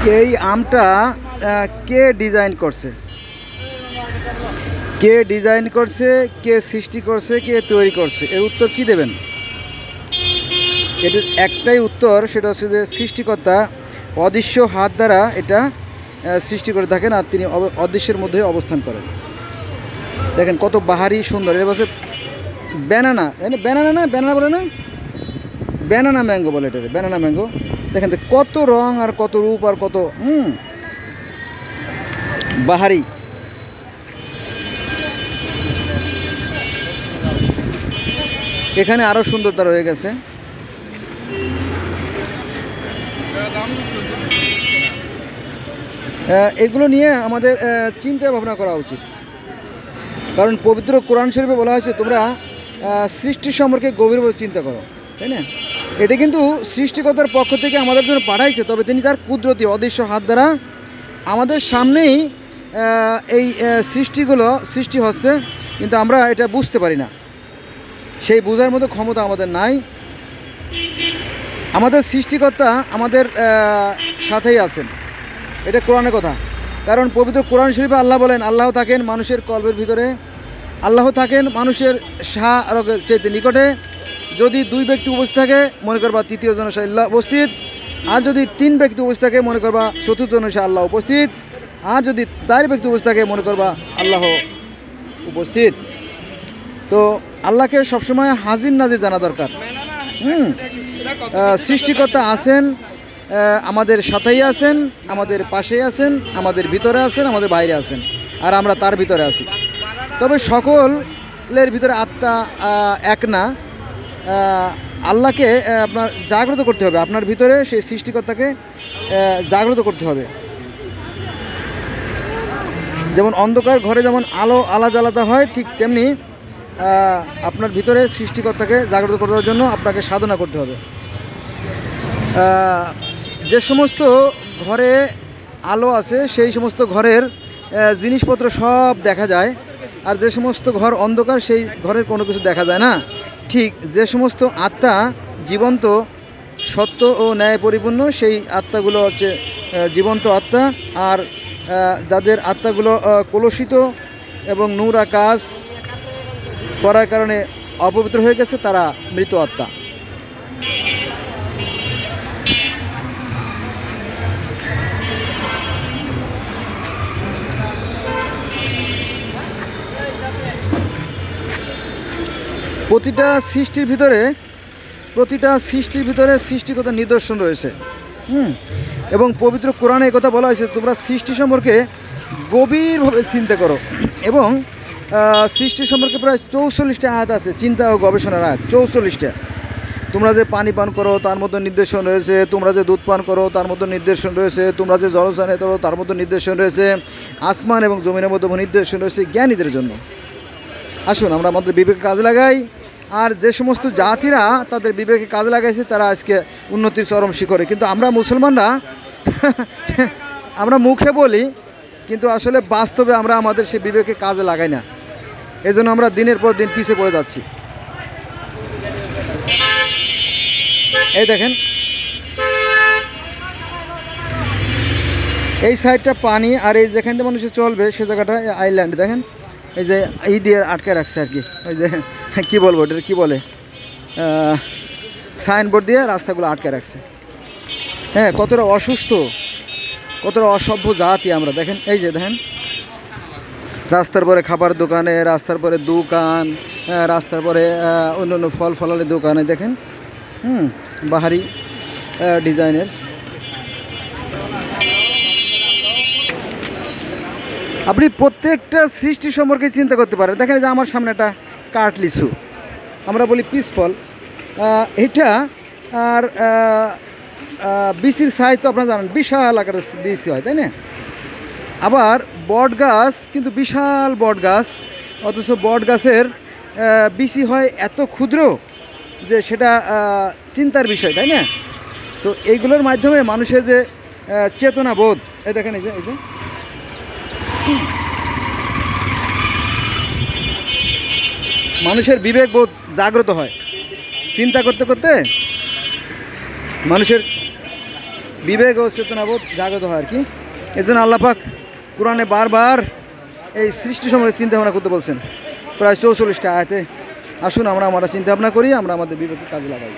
এই আমটা কে ডিজাইন করছে, কে ডিজাইন করছে, কে সৃষ্টি করছে, কে তৈরি করছে, এর উত্তর কি দেবেন? এটার একটাই উত্তর, সেটা হচ্ছে যে সৃষ্টিকর্তা অদৃশ্য হাত দ্বারা এটা সৃষ্টি করে থাকেন, আর তিনি অদৃশ্যের মধ্যে অবস্থান করেন। দেখেন কত বাহারি সুন্দর। এর বছর ব্যানানা, ব্যানানা না, ব্যানানা বলে না, ব্যানানা ম্যাঙ্গো বলে এটাকে, ব্যানানা ম্যাঙ্গো। দেখেন কত রং আর কত রূপ আর কত বাহারি। এখানে আরো সুন্দরতা রয়ে গেছে। এগুলো নিয়ে আমাদের চিন্তা ভাবনা করা উচিত, কারণ পবিত্র কোরআন শরীফে বলা হয়েছে তোমরা সৃষ্টি সম্পর্কে গভীরভাবে চিন্তা করো, তাই না? এটা কিন্তু সৃষ্টিকর্তার পক্ষ থেকে আমাদের জন্য পাঠাইছে, তবে তিনি তার কুদরতি অদৃশ্য হাত দ্বারা আমাদের সামনেই এই সৃষ্টিগুলো সৃষ্টি হচ্ছে, কিন্তু আমরা এটা বুঝতে পারি না, সেই বোঝার মতো ক্ষমতা আমাদের নাই। আমাদের সৃষ্টিকর্তা আমাদের সাথেই আছেন, এটা কোরআনের কথা। কারণ পবিত্র কোরআন শরীফে আল্লাহ বলেন, আল্লাহ থাকেন মানুষের কল্পের ভিতরে, আল্লাহ থাকেন মানুষের শাহরগের চাইতে নিকটে। যদি দুই ব্যক্তি উপস্থিত থাকে মনে করবা তৃতীয় জন সে আল্লাহ উপস্থিত, আর যদি তিন ব্যক্তি উপস্থিত থাকে মনে করবা চতুর্থ জন সে আল্লাহ উপস্থিত, আর যদি চার ব্যক্তি উপস্থিত থাকে মনে করবা আল্লাহ উপস্থিত। তো আল্লাহকে সবসময় হাজির নাজির জানা দরকার। সৃষ্টিকর্তা আছেন, আমাদের সাথেই আছেন, আমাদের পাশেই আছেন, আমাদের ভিতরে আছেন, আমাদের বাইরে আছেন, আর আমরা তার ভিতরে আছি। তবে সকলের ভিতরে আত্মা এক না। আল্লাহকে আপনার জাগ্রত করতে হবে, আপনার ভিতরে সেই সৃষ্টিকর্তাকে জাগ্রত করতে হবে। যেমন অন্ধকার ঘরে যেমন আলো জ্বালাতে হয়, ঠিক তেমনি আপনার ভিতরে সৃষ্টিকর্তাকে জাগ্রত করার জন্য আপনাকে সাধনা করতে হবে। যে সমস্ত ঘরে আলো আছে সেই সমস্ত ঘরের জিনিসপত্র সব দেখা যায়, আর যে সমস্ত ঘর অন্ধকার সেই ঘরের কোনো কিছু দেখা যায় না। ঠিক যে সমস্ত আত্মা জীবন্ত, সত্য ও ন্যায় পরিপূর্ণ, সেই আত্মাগুলো হচ্ছে জীবন্ত আত্মা। আর যাদের আত্মাগুলো কলুষিত এবং নোংরা কাজ করার কারণে অপবিত্র হয়ে গেছে, তারা মৃত আত্মা। প্রতিটা সৃষ্টির ভিতরে সৃষ্টিগত নিদর্শন রয়েছে। এবং পবিত্র কোরআনে এই কথা বলা হয়েছে, তোমরা সৃষ্টি সম্পর্কে গভীরভাবে চিন্তা করো। এবং সৃষ্টি সম্পর্কে প্রায় 44টা আয়াত আছে, চিন্তা ও গবেষণার আয়াত 44টা। তোমরা যে পানি পান করো তার মধ্যে নির্দেশন রয়েছে, তোমরা যে দুধ পান করো তার মধ্যে নির্দেশন রয়েছে, তোমরা যে জলস্নানে করো তার মধ্যে নির্দেশন রয়েছে, আসমান এবং জমিনের মধ্যে নির্দেশন রয়েছে জ্ঞানীদের জন্য। আসুন আমরা আমাদের বিবেকে কাজে লাগাই, আর যে সমস্ত জাতিরা তাদের বিবেকে কাজে লাগাইছে তারা আজকে উন্নতির চরম শিখরে। কিন্তু আমরা মুসলমানরা আমরা মুখে বলি, কিন্তু আসলে বাস্তবে আমরা আমাদের সেই বিবেকে কাজে লাগাই না। এই জন্য আমরা দিনের পর দিন পিছিয়ে পড়ে যাচ্ছি। এই দেখেন এই সাইডটা পানি, আর এই যেখান থেকে মানুষ চলবে সে জায়গাটা আইল্যান্ড। দেখেন এই যে এই দিয়ে আটকে রাখছে আর কি, ওই যে কী বলবো এটা কী বলে, সাইনবোর্ড দিয়ে রাস্তাগুলো আটকে রাখছে। হ্যাঁ, কতটা অসুস্থ, কতটা অসভ্য জাতি আমরা। দেখেন এই যে দেখেন রাস্তার পরে খাবার দোকানে, রাস্তার পরে দোকান, রাস্তার পরে অন্য অন্য ফল ফলালের দোকানে দেখেন বাহারি ডিজাইনের। আপনি প্রত্যেকটা সৃষ্টি সম্পর্কে চিন্তা করতে পারেন। দেখেন যে আমার সামনে একটা কাঠ লিচু, আমরা বলি পিস ফল, এটা আর বিচির সাইজ তো আপনারা জানেন, বিশাল আকারের বিচি হয়, তাই না? আবার বট গাছ কিন্তু বিশাল বট গাছ, অথচ বট গাছের বিচি হয় এত ক্ষুদ্র যে সেটা চিন্তার বিষয়, তাই না? তো এইগুলোর মাধ্যমে মানুষের যে চেতনা বোধ, এই দেখেন এই যে মানুষের বিবেক বোধ জাগ্রত হয় চিন্তা করতে করতে। মানুষের বিবেক ও চেতনাবোধ জাগ্রত হয় আর কি। এই জন্য আল্লাহ পাক কোরআনে বারবার এই সৃষ্টি সম্পর্কে চিন্তা ভাবনা করতে বলছেন প্রায় 44টা আয়াতে। আসুন আমরা চিন্তা ভাবনা করি, আমরা আমাদের বিবেককে কাজে লাগাই।